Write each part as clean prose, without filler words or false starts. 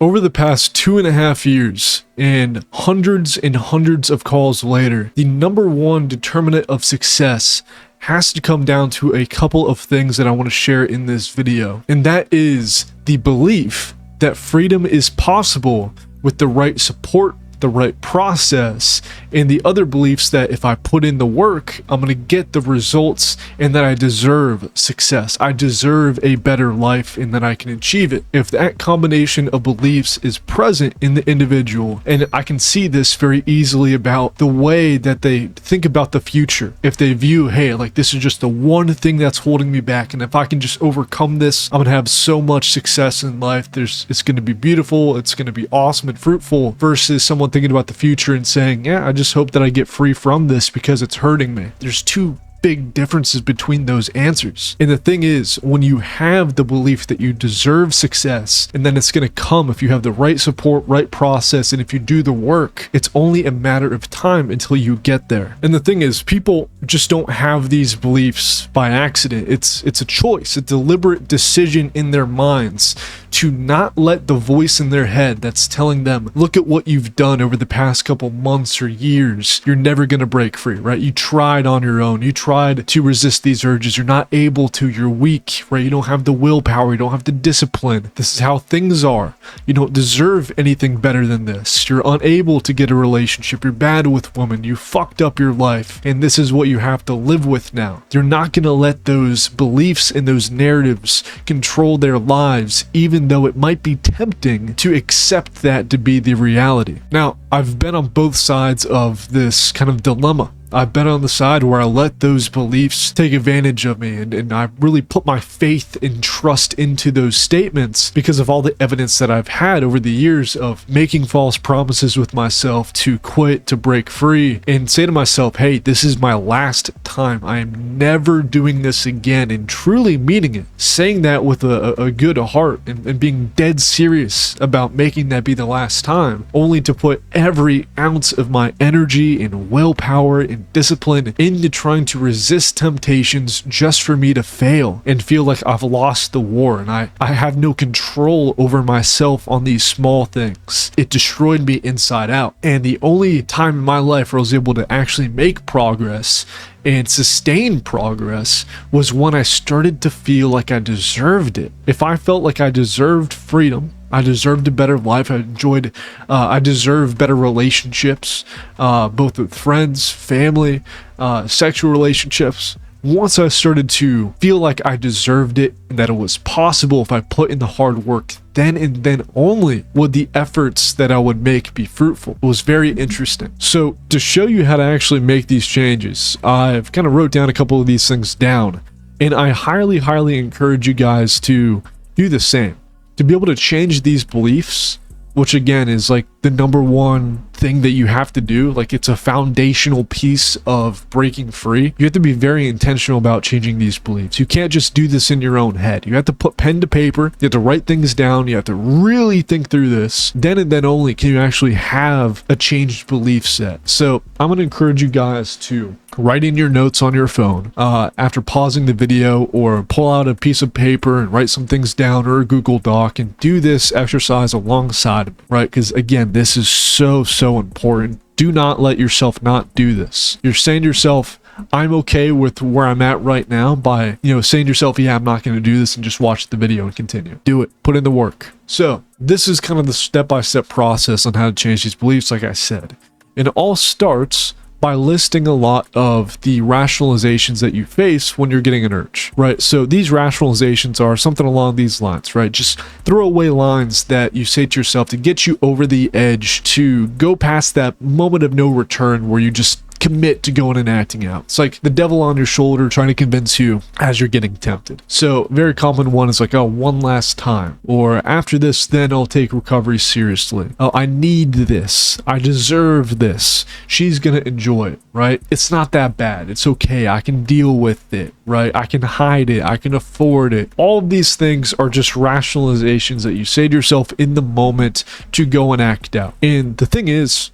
Over the past 2.5 years and hundreds of calls later, the number one determinant of success has to come down to a couple of things that I want to share in this video. And that is the belief that freedom is possible with the right support, the right process, and the other beliefs that if I put in the work, I'm going to get the results and that I deserve success. I deserve a better life and that I can achieve it. If that combination of beliefs is present in the individual, and I can see this very easily about the way that they think about the future. If they view, hey, like this is just the one thing that's holding me back, and if I can just overcome this, I'm going to have so much success in life. It's going to be beautiful. It's going to be awesome and fruitful, versus someone thinking about the future and saying, yeah, I just hope that I get free from this because it's hurting me. There's two big differences between those answers. And the thing is, when you have the belief that you deserve success, and then it's going to come if you have the right support, right process, and if you do the work, it's only a matter of time until you get there. And the thing is, people just don't have these beliefs by accident. It's a choice, a deliberate decision in their minds to not let the voice in their head that's telling them, look at what you've done over the past couple months or years. You're never going to break free, right? You tried on your own. You tried to resist these urges. You're not able to. You're weak, right? You don't have the willpower. You don't have the discipline. This is how things are. You don't deserve anything better than this. You're unable to get a relationship. You're bad with women. You fucked up your life. And this is what you have to live with now. You're not going to let those beliefs and those narratives control their lives, even though it might be tempting to accept that to be the reality. Now, I've been on both sides of this kind of dilemma. I've been on the side where I let those beliefs take advantage of me, and I really put my faith and trust into those statements because of all the evidence that I've had over the years of making false promises with myself to quit, to break free, and say to myself, hey, this is my last time. I am never doing this again, and truly meaning it. Saying that with a good heart and being dead serious about making that be the last time, only to put every ounce of my energy and willpower and discipline into trying to resist temptations just for me to fail and feel like I've lost the war and I have no control over myself on these small things. It destroyed me inside out. And the only time in my life where I was able to actually make progress and sustain progress was when I started to feel like I deserved it. If I felt like I deserved freedom, I deserved a better life, I deserved better relationships, both with friends, family, sexual relationships. Once I started to feel like I deserved it and that it was possible if I put in the hard work, then and then only would the efforts that I would make be fruitful. It was very interesting. So to show you how to actually make these changes, I've kind of wrote down a couple of these things down, and I highly encourage you guys to do the same. To be able to change these beliefs, which again is like the number one thing that you have to do, like it's a foundational piece of breaking free. You have to be very intentional about changing these beliefs. You can't just do this in your own head. You have to put pen to paper. You have to write things down. You have to really think through this. Then and then only can you actually have a changed belief set. So I'm going to encourage you guys to write in your notes on your phone after pausing the video, or pull out a piece of paper and write some things down, or a Google Doc, and do this exercise alongside, right? Because again, this is so important. Do not let yourself not do this. You're saying to yourself, I'm okay with where I'm at right now, by, saying to yourself, yeah, I'm not going to do this, and just watch the video and continue. Do it. Put in the work. So this is kind of the step-by-step process on how to change these beliefs, like I said. And it all starts by listing a lot of the rationalizations that you face when you're getting an urge, right? So these rationalizations are something along these lines, right? Just throwaway lines that you say to yourself to get you over the edge, to go past that moment of no return where you just commit to going and acting out. It's like the devil on your shoulder trying to convince you as you're getting tempted. So very common one is like, oh, one last time, or after this, then I'll take recovery seriously. Oh, I need this. I deserve this. She's gonna enjoy it, right? It's not that bad. It's okay. I can deal with it, right? I can hide it. I can afford it. All of these things are just rationalizations that you say to yourself in the moment to go and act out. And the thing is,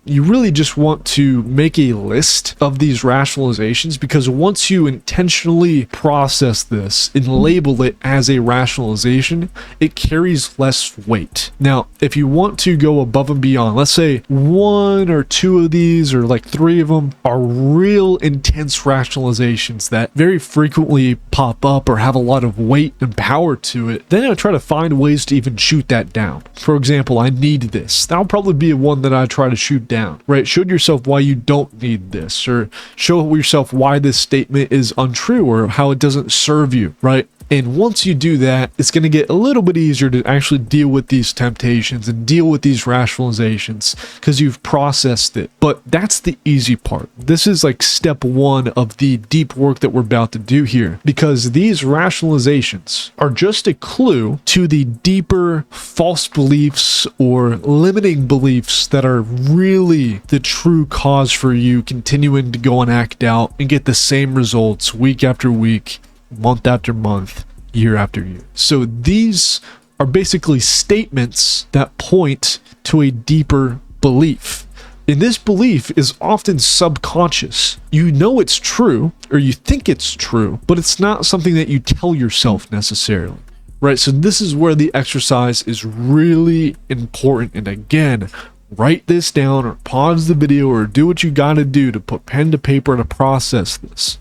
you really just want to make a list of these rationalizations, because once you intentionally process this and label it as a rationalization, it carries less weight. Now, if you want to go above and beyond, let's say 1 or 2 of these or like 3 of them are real intense rationalizations that very frequently pop up or have a lot of weight and power to it, then I try to find ways to even shoot that down. For example, I need this. That'll probably be one that I try to shoot down, right? Show yourself why you don't need this, or show yourself why this statement is untrue or how it doesn't serve you, right? And once you do that, it's going to get a little bit easier to actually deal with these temptations and deal with these rationalizations because you've processed it. But that's the easy part. This is like step 1 of the deep work that we're about to do here, because these rationalizations are just a clue to the deeper false beliefs or limiting beliefs that are really the true cause for you continuing to go and act out and get the same results week after week, month after month, year after year. So these are basically statements that point to a deeper belief. And this belief is often subconscious. You know it's true, or you think it's true, but it's not something that you tell yourself necessarily, right? So this is where the exercise is really important. And again, write this down or pause the video or do what you gotta do to put pen to paper to process this.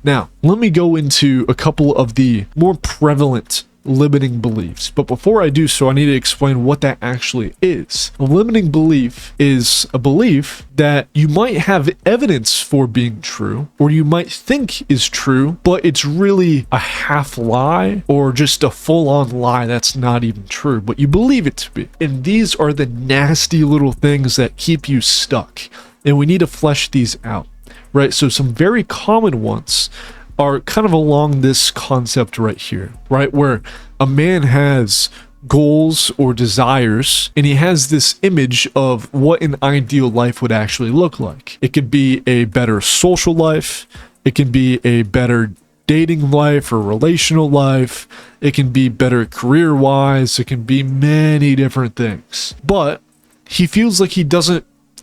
Now, let me go into a couple of the more prevalent limiting beliefs. But before I do so, I need to explain what that actually is. A limiting belief is a belief that you might have evidence for being true, or you might think is true, but it's really a half lie or just a full-on lie that's not even true, but you believe it to be. And these are the nasty little things that keep you stuck. And we need to flesh these out. Right, so some very common ones are kind of along this concept right here, right? Where a man has goals or desires, and he has this image of what an ideal life would actually look like. It could be a better social life. It can be a better dating life or relational life. It can be better career-wise. It can be many different things. But he feels like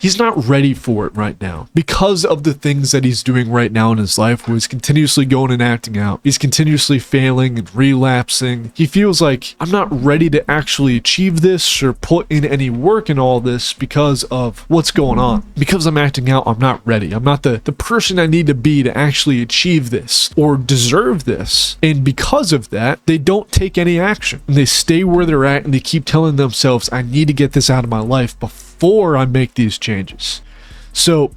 he's not ready for it right now because of the things that he's doing right now in his life, where he's continuously going and acting out. He's continuously failing and relapsing. He feels like, I'm not ready to actually achieve this or put in any work in all this because of what's going on. Because I'm acting out, I'm not ready. I'm not the person I need to be to actually achieve this or deserve this. And because of that, they don't take any action. And they stay where they're at and they keep telling themselves, I need to get this out of my life before I make these changes. So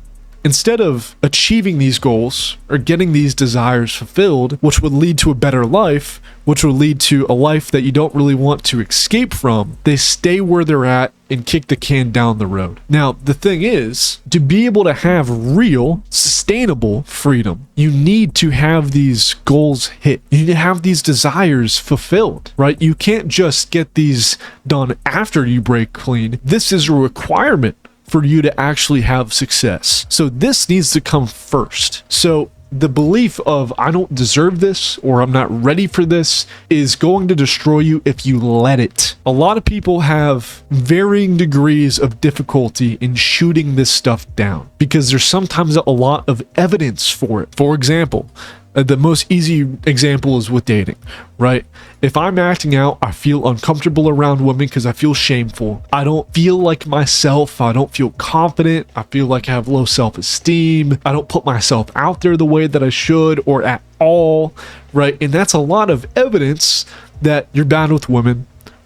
instead of achieving these goals or getting these desires fulfilled, which would lead to a better life, which would lead to a life that you don't really want to escape from, they stay where they're at and kick the can down the road. Now, the thing is, to be able to have real, sustainable freedom, you need to have these goals hit. You need to have these desires fulfilled, right? You can't just get these done after you break clean. This is a requirement for you to actually have success. So this needs to come first. So the belief of I don't deserve this or I'm not ready for this is going to destroy you if you let it. A lot of people have varying degrees of difficulty in shooting this stuff down because there's sometimes a lot of evidence for it. For example, the most easy example is with dating, right? If I'm acting out, I feel uncomfortable around women because I feel shameful. I don't feel like myself. I don't feel confident. I feel like I have low self-esteem. I don't put myself out there the way that I should or at all, right? And that's a lot of evidence that you're bad with women,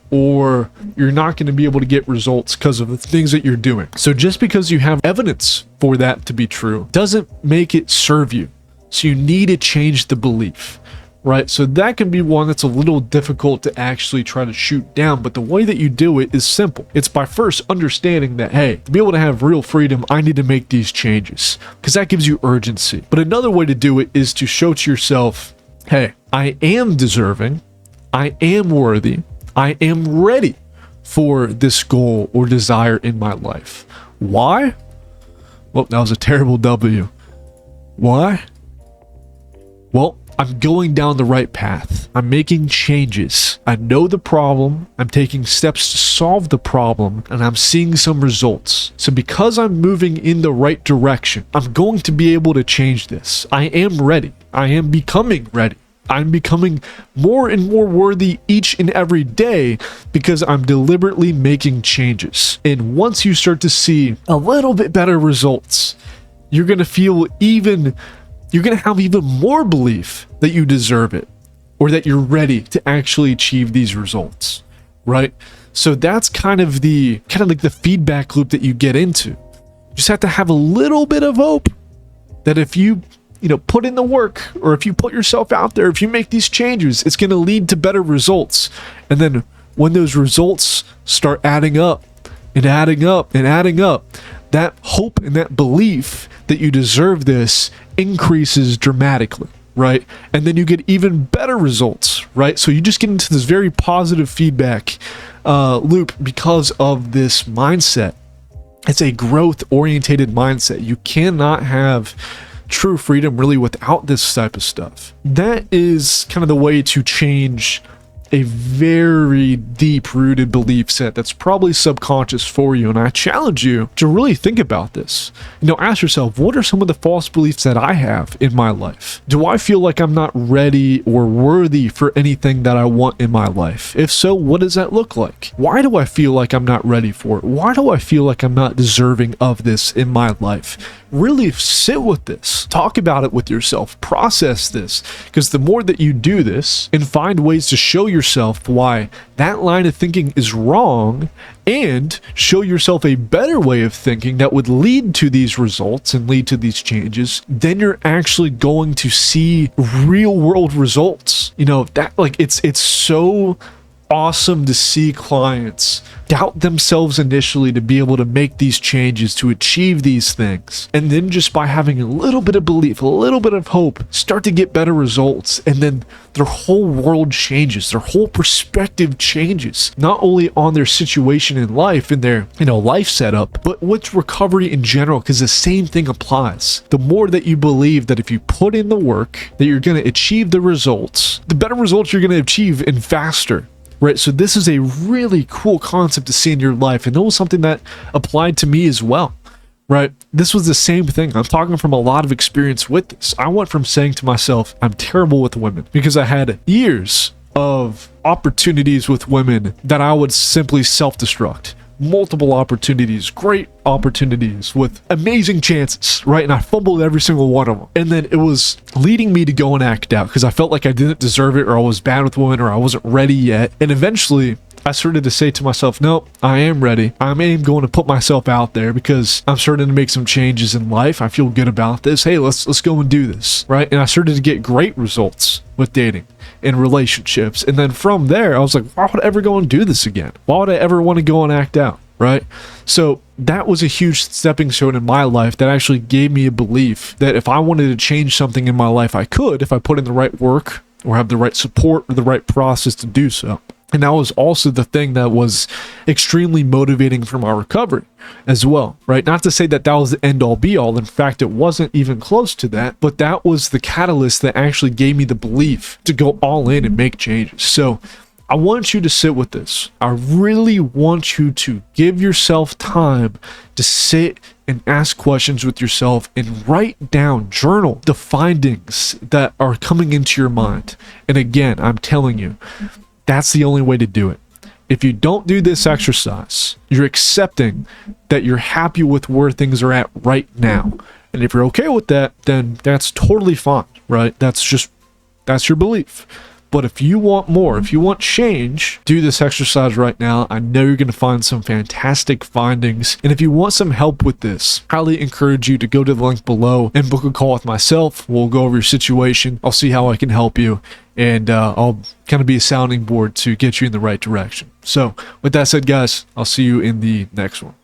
or you're not going to be able to get results because of the things that you're doing. So just because you have evidence for that to be true doesn't make it serve you. So you need to change the belief, right? So that can be one that's a little difficult to actually try to shoot down, but the way that you do it is simple. It's by first understanding that, hey, to be able to have real freedom, I need to make these changes, because that gives you urgency. But another way to do it is to show to yourself, hey, I am deserving, I am worthy, I am ready for this goal or desire in my life. Why? Well, that was a terrible W. Why? Well, I'm going down the right path. I'm making changes. I know the problem. I'm taking steps to solve the problem, and I'm seeing some results. So because I'm moving in the right direction, I'm going to be able to change this. I am ready. I am becoming ready. I'm becoming more and more worthy each and every day because I'm deliberately making changes. And once you start to see a little bit better results, you're going to have even more belief that you deserve it or that you're ready to actually achieve these results, right? So that's kind of like the feedback loop that you get into. You just have to have a little bit of hope that if you put in the work, or if you put yourself out there, if you make these changes, it's going to lead to better results. And then when those results start adding up and adding up and adding up, that hope and that belief that you deserve this increases dramatically, right? And then you get even better results, right? So you just get into this very positive feedback loop because of this mindset. It's a growth-orientated mindset. You cannot have true freedom really without this type of stuff. That is kind of the way to change a very deep-rooted belief set that's probably subconscious for you. And I challenge you to really think about this. Ask yourself, what are some of the false beliefs that I have in my life? Do I feel like I'm not ready or worthy for anything that I want in my life? If so, what does that look like? Why do I feel like I'm not ready for it? Why do I feel like I'm not deserving of this in my life? Really sit with this. Talk about it with yourself. Process this. Because the more that you do this and find ways to show yourself why that line of thinking is wrong and show yourself a better way of thinking that would lead to these results and lead to these changes, then you're actually going to see real world results. It's so awesome to see clients doubt themselves initially to be able to make these changes, to achieve these things. And then just by having a little bit of belief, a little bit of hope, start to get better results. And then their whole world changes, their whole perspective changes, not only on their situation in life and their, life setup, but with recovery in general, because the same thing applies. The more that you believe that if you put in the work, that you're going to achieve the results, the better results you're going to achieve and faster. Right, so this is a really cool concept to see in your life, and it was something that applied to me as well, right? This was the same thing. I'm talking from a lot of experience with this. I went from saying to myself, I'm terrible with women, because I had years of opportunities with women that I would simply self-destruct. Multiple opportunities, great opportunities with amazing chances, right? And I fumbled every single one of them. And then it was leading me to go and act out because I felt like I didn't deserve it, or I was bad with women, or I wasn't ready yet. And eventually I started to say to myself, no, I am ready. I am going to put myself out there because I'm starting to make some changes in life. I feel good about this. Hey, let's go and do this, right? And I started to get great results with dating and relationships. And then from there, I was like, why would I ever go and do this again? Why would I ever want to go and act out, right? So that was a huge stepping stone in my life that actually gave me a belief that if I wanted to change something in my life, I could, if I put in the right work or have the right support or the right process to do so. And that was also the thing that was extremely motivating for my recovery as well, right? Not to say that that was the end all be all. In fact, it wasn't even close to that, but that was the catalyst that actually gave me the belief to go all in and make changes. So I want you to sit with this. I really want you to give yourself time to sit and ask questions with yourself and write down, journal the findings that are coming into your mind. And again, I'm telling you, that's the only way to do it. If you don't do this exercise, you're accepting that you're happy with where things are at right now. And if you're okay with that, then that's totally fine, right? That's your belief. But if you want more, if you want change, do this exercise right now. I know you're going to find some fantastic findings. And if you want some help with this, I highly encourage you to go to the link below and book a call with myself. We'll go over your situation. I'll see how I can help you. And I'll kind of be a sounding board to get you in the right direction. So with that said, guys, I'll see you in the next one.